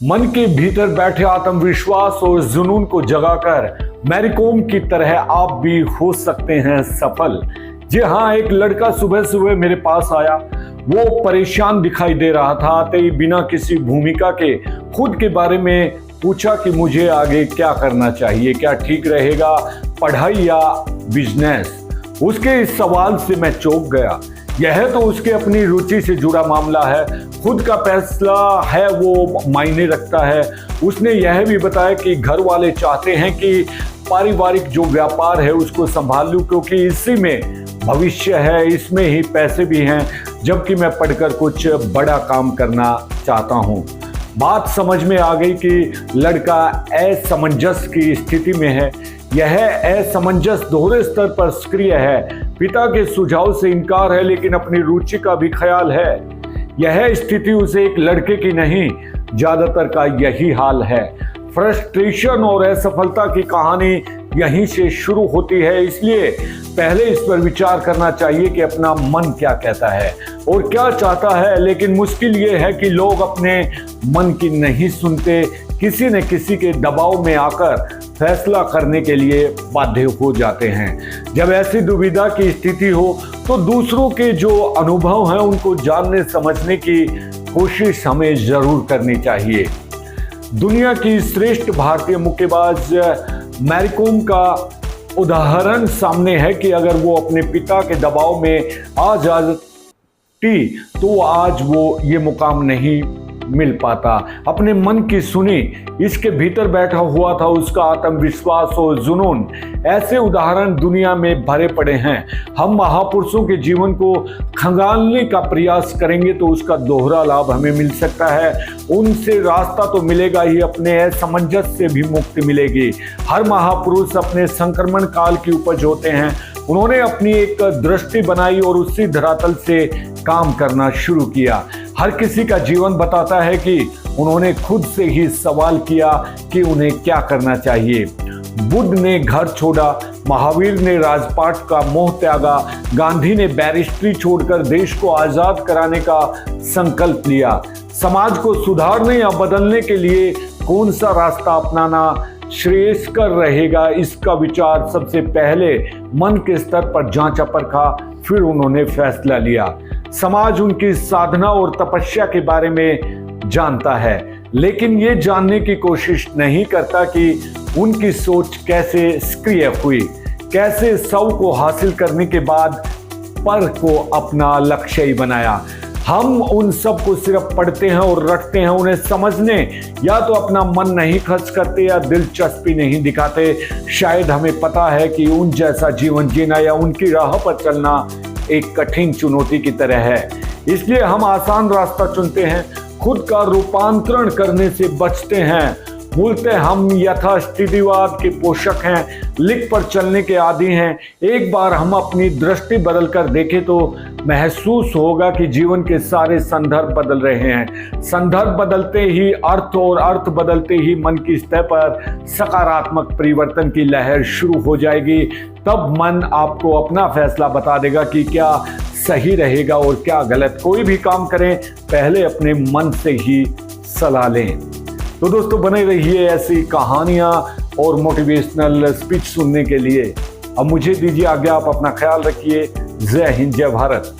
मन के भीतर बैठे आत्मविश्वास और जुनून को जगाकर मैरी कॉम की तरह आप भी हो सकते हैं सफल। जी हाँ, एक लड़का सुबह सुबह मेरे पास आया। वो परेशान दिखाई दे रहा था। आते ही बिना किसी भूमिका के खुद के बारे में पूछा कि मुझे आगे क्या करना चाहिए, क्या ठीक रहेगा, पढ़ाई या बिजनेस। उसके इस सवाल से मैं चौंक गया। यह तो उसके अपनी रुचि से जुड़ा मामला है, खुद का फैसला है, वो मायने रखता है। उसने यह भी बताया कि घर वाले चाहते हैं कि पारिवारिक जो व्यापार है उसको संभाल लूं, क्योंकि इसी में भविष्य है, इसमें ही पैसे भी हैं, जबकि मैं पढ़कर कुछ बड़ा काम करना चाहता हूं। बात समझ में आ गई कि लड़का असमंजस की स्थिति में है। यह असमंजस दोहरे स्तर पर सक्रिय है। पिता के सुझाव से इनकार है, लेकिन अपनी रुचि का भी ख्याल है। यह स्थिति उसे एक लड़के की नहीं, ज्यादातर का यही हाल है। फ्रस्ट्रेशन और असफलता की कहानी यहीं से शुरू होती है। इसलिए पहले इस पर विचार करना चाहिए कि अपना मन क्या कहता है और क्या चाहता है। लेकिन मुश्किल ये है कि लोग अपने मन की नहीं सुनते, किसी न किसी के दबाव में आकर फैसला करने के लिए बाध्य हो जाते हैं। जब ऐसी दुविधा की स्थिति हो तो दूसरों के जो अनुभव हैं उनको जानने समझने की कोशिश हमें जरूर करनी चाहिए। दुनिया की श्रेष्ठ भारतीय मुक्केबाज मैरी कॉम का उदाहरण सामने है कि अगर वो अपने पिता के दबाव में आ जाती तो आज वो ये मुकाम नहीं मिल पाता। अपने मन की सुनी, इसके भीतर बैठा हुआ था उसका आत्मविश्वास और जुनून। ऐसे उदाहरण दुनिया में भरे पड़े हैं। हम महापुरुषों के जीवन को खंगालने का प्रयास करेंगे तो उसका दोहरा लाभ हमें मिल सकता है। उनसे रास्ता तो मिलेगा ही, अपने असमंजस से भी मुक्ति मिलेगी। हर महापुरुष अपने संक्रमण काल की उपज होते हैं। उन्होंने अपनी एक दृष्टि बनाई और उसी धरातल से काम करना शुरू किया। हर किसी का जीवन बताता है कि उन्होंने खुद से ही सवाल किया कि उन्हें क्या करना चाहिए। बुद्ध ने घर छोड़ा, महावीर ने राजपाट का मोह त्यागा, गांधी ने बैरिस्ट्री छोड़कर देश को आजाद कराने का संकल्प लिया। समाज को सुधारने या बदलने के लिए कौन सा रास्ता अपनाना श्रेयस्कर रहेगा, इसका विचार सबसे पहले मन के स्तर पर जांचा परखा, फिर उन्होंने फैसला लिया। समाज उनकी साधना और तपस्या के बारे में जानता है, लेकिन ये जानने की कोशिश नहीं करता कि उनकी सोच कैसे सक्रिय हुई, कैसे सौ को हासिल करने के बाद पर को अपना लक्ष्य ही बनाया। हम उन सब को सिर्फ पढ़ते हैं और रटते हैं, उन्हें समझने या तो अपना मन नहीं खर्च करते या दिलचस्पी नहीं दिखाते। शायद हमें पता है कि उन जैसा जीवन जीना या उनकी राह पर चलना एक कठिन चुनौती की तरह है, इसलिए हम आसान रास्ता चुनते हैं, खुद का रूपांतरण करने से बचते हैं। मूलतः हम यथास्थितिवाद के पोषक हैं, लिख पर चलने के आदी हैं। एक बार हम अपनी दृष्टि बदल कर देखें तो महसूस होगा कि जीवन के सारे संदर्भ बदल रहे हैं। संदर्भ बदलते ही अर्थ, और अर्थ बदलते ही मन की सतह पर सकारात्मक परिवर्तन की लहर शुरू हो जाएगी। तब मन आपको अपना फैसला बता देगा कि क्या सही रहेगा और क्या गलत। कोई भी काम करें पहले अपने मन से ही सलाह लें। तो दोस्तों, बने रहिए ऐसी कहानियां और मोटिवेशनल स्पीच सुनने के लिए। अब मुझे दीजिए आज्ञा, आप अपना ख्याल रखिए। जय हिंद, जय भारत।